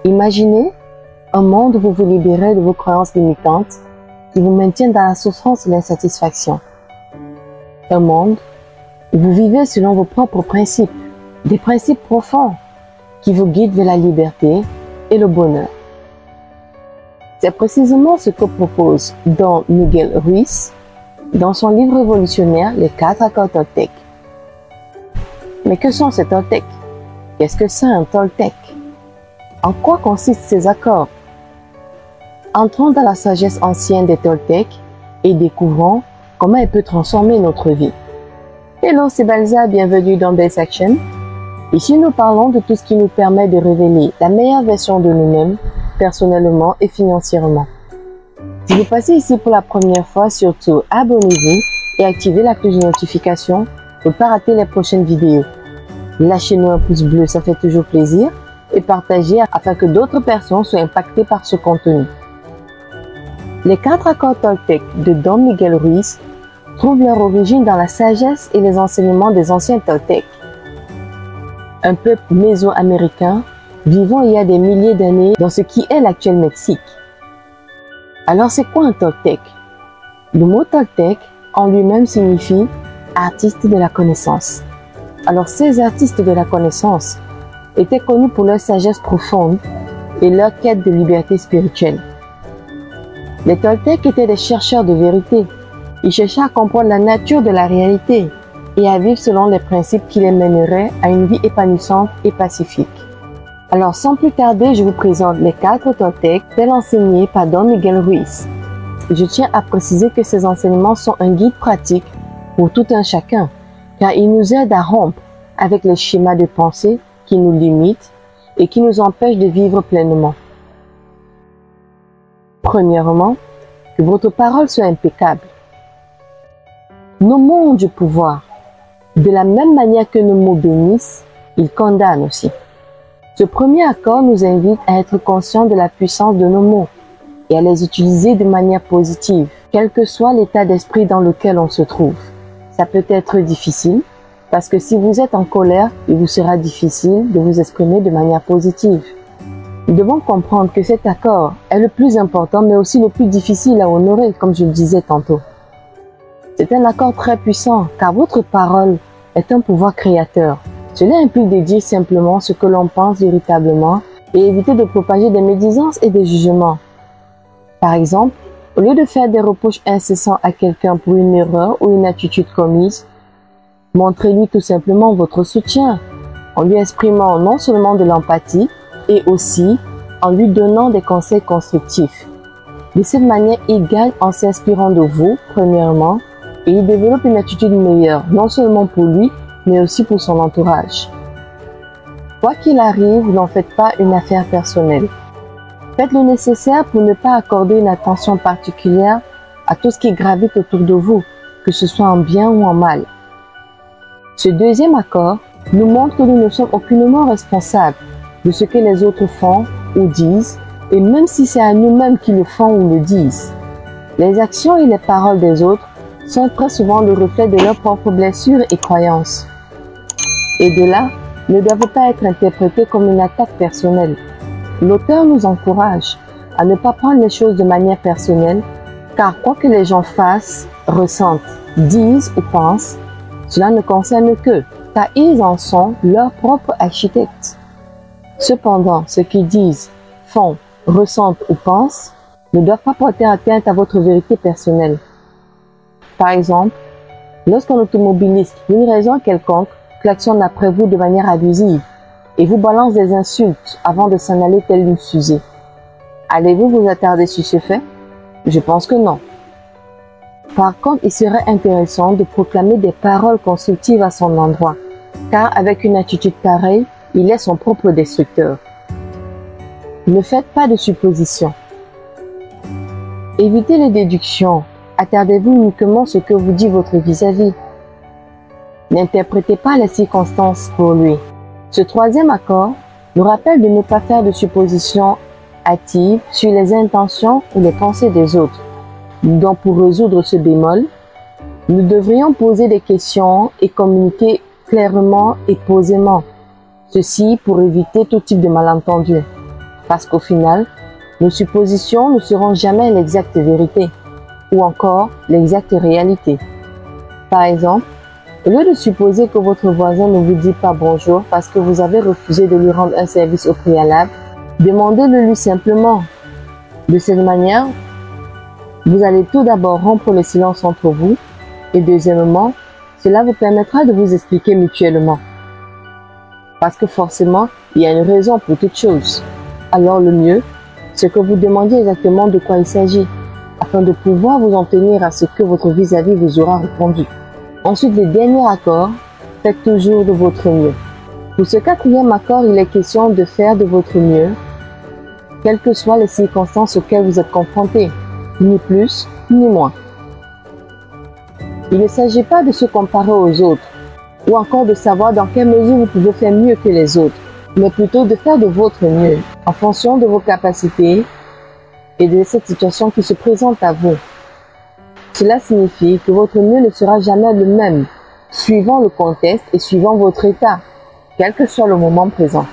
Imaginez un monde où vous vous libérez de vos croyances limitantes qui vous maintiennent dans la souffrance et l'insatisfaction. Un monde où vous vivez selon vos propres principes, des principes profonds qui vous guident vers la liberté et le bonheur. C'est précisément ce que propose Don Miguel Ruiz dans son livre révolutionnaire Les 4 accords Toltec. Mais que sont ces Toltec? Qu'est-ce que c'est un Toltec? En quoi consistent ces accords? Entrons dans la sagesse ancienne des Toltecs et découvrons comment elle peut transformer notre vie. Hello, c'est Balza, bienvenue dans Best Action. Ici, nous parlons de tout ce qui nous permet de révéler la meilleure version de nous-mêmes, personnellement et financièrement. Si vous passez ici pour la première fois, surtout abonnez-vous et activez la cloche de notification pour ne pas rater les prochaines vidéos. Lâchez-nous un pouce bleu, ça fait toujours plaisir, et partagez afin que d'autres personnes soient impactées par ce contenu. Les 4 accords Toltec de Don Miguel Ruiz trouvent leur origine dans la sagesse et les enseignements des anciens Toltecs. Un peuple mésoaméricain vivant il y a des milliers d'années dans ce qui est l'actuel Mexique. Alors c'est quoi un Toltec? Le mot Toltec en lui-même signifie artiste de la connaissance. Alors ces artistes de la connaissance étaient connus pour leur sagesse profonde et leur quête de liberté spirituelle. Les Toltecs étaient des chercheurs de vérité. Ils cherchaient à comprendre la nature de la réalité et à vivre selon les principes qui les mèneraient à une vie épanouissante et pacifique. Alors sans plus tarder, je vous présente les 4 Toltecs tels enseignés par Don Miguel Ruiz. Je tiens à préciser que ces enseignements sont un guide pratique pour tout un chacun, car ils nous aident à rompre avec les schémas de pensée qui nous limitent et qui nous empêchent de vivre pleinement. Premièrement, que votre parole soit impeccable. Nos mots ont du pouvoir. De la même manière que nos mots bénissent, ils condamnent aussi. Ce premier accord nous invite à être conscients de la puissance de nos mots et à les utiliser de manière positive, quel que soit l'état d'esprit dans lequel on se trouve. Ça peut être difficile, parce que si vous êtes en colère, il vous sera difficile de vous exprimer de manière positive. Nous devons comprendre que cet accord est le plus important, mais aussi le plus difficile à honorer, comme je le disais tantôt. C'est un accord très puissant, car votre parole est un pouvoir créateur. Cela implique de dire simplement ce que l'on pense véritablement et éviter de propager des médisances et des jugements. Par exemple, au lieu de faire des reproches incessants à quelqu'un pour une erreur ou une attitude commise, montrez-lui tout simplement votre soutien, en lui exprimant non seulement de l'empathie, et aussi en lui donnant des conseils constructifs. De cette manière, il gagne en s'inspirant de vous, premièrement, et il développe une attitude meilleure, non seulement pour lui, mais aussi pour son entourage. Quoi qu'il arrive, n'en faites pas une affaire personnelle. Faites le nécessaire pour ne pas accorder une attention particulière à tout ce qui gravite autour de vous, que ce soit en bien ou en mal. Ce deuxième accord nous montre que nous ne sommes aucunement responsables de ce que les autres font ou disent, et même si c'est à nous-mêmes qu'ils le font ou le disent. Les actions et les paroles des autres sont très souvent le reflet de leurs propres blessures et croyances. Et de là, ne doivent pas être interprétés comme une attaque personnelle. L'auteur nous encourage à ne pas prendre les choses de manière personnelle, car quoi que les gens fassent, ressentent, disent ou pensent, cela ne concerne qu'eux, car ils en sont leurs propres architectes. Cependant, ce qu'ils disent, font, ressentent ou pensent ne doivent pas porter atteinte à votre vérité personnelle. Par exemple, lorsqu'un automobiliste, pour une raison quelconque, klaxonne après vous de manière abusive et vous balance des insultes avant de s'en aller telle une fusée, allez-vous vous attarder sur ce fait? Je pense que non. Par contre, il serait intéressant de proclamer des paroles constructives à son endroit, car avec une attitude pareille, il est son propre destructeur. Ne faites pas de suppositions. Évitez les déductions. Attardez-vous uniquement sur ce que vous dit votre vis-à-vis. N'interprétez pas les circonstances pour lui. Ce troisième accord nous rappelle de ne pas faire de suppositions hâtives sur les intentions ou les pensées des autres. Donc pour résoudre ce bémol, nous devrions poser des questions et communiquer clairement et posément. Ceci pour éviter tout type de malentendu. Parce qu'au final, nos suppositions ne seront jamais l'exacte vérité ou encore l'exacte réalité. Par exemple, au lieu de supposer que votre voisin ne vous dit pas bonjour parce que vous avez refusé de lui rendre un service au préalable, demandez-le lui simplement. De cette manière, vous allez tout d'abord rompre le silence entre vous et deuxièmement, cela vous permettra de vous expliquer mutuellement. Parce que forcément, il y a une raison pour toute chose. Alors le mieux, c'est que vous demandiez exactement de quoi il s'agit, afin de pouvoir vous en tenir à ce que votre vis-à-vis vous aura répondu. Ensuite, le dernier accord, faites toujours de votre mieux. Pour ce quatrième accord, il est question de faire de votre mieux, quelles que soient les circonstances auxquelles vous êtes confrontés, ni plus, ni moins. Il ne s'agit pas de se comparer aux autres, ou encore de savoir dans quelle mesure vous pouvez faire mieux que les autres, mais plutôt de faire de votre mieux, en fonction de vos capacités et de cette situation qui se présente à vous. Cela signifie que votre mieux ne sera jamais le même, suivant le contexte et suivant votre état, quel que soit le moment présent.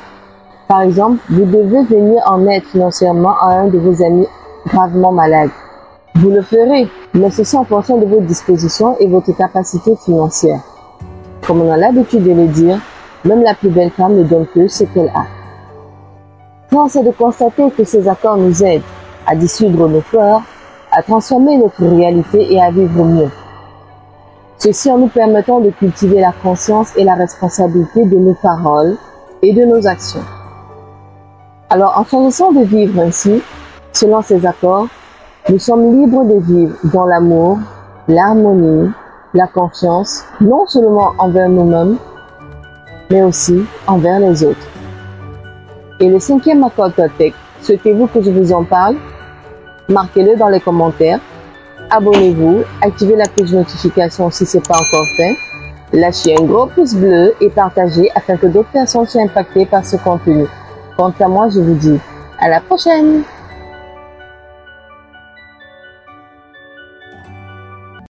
Par exemple, vous devez venir en aide financièrement à un de vos amis gravement malade. Vous le ferez, mais ceci en fonction de vos dispositions et votre capacité financière. Comme on a l'habitude de le dire, même la plus belle femme ne donne que ce qu'elle a. Force est de constater que ces accords nous aident à dissoudre nos peurs, à transformer notre réalité et à vivre mieux. Ceci en nous permettant de cultiver la conscience et la responsabilité de nos paroles et de nos actions. Alors, en choisissant de vivre ainsi, selon ces accords, nous sommes libres de vivre dans l'amour, l'harmonie, la confiance, non seulement envers nous-mêmes, mais aussi envers les autres. Et le cinquième accord Toltec, souhaitez-vous que je vous en parle? Marquez-le dans les commentaires. Abonnez-vous, activez la cloche de notification si ce n'est pas encore fait. Lâchez un gros pouce bleu et partagez afin que d'autres personnes soient impactées par ce contenu. Quant à moi, je vous dis à la prochaine!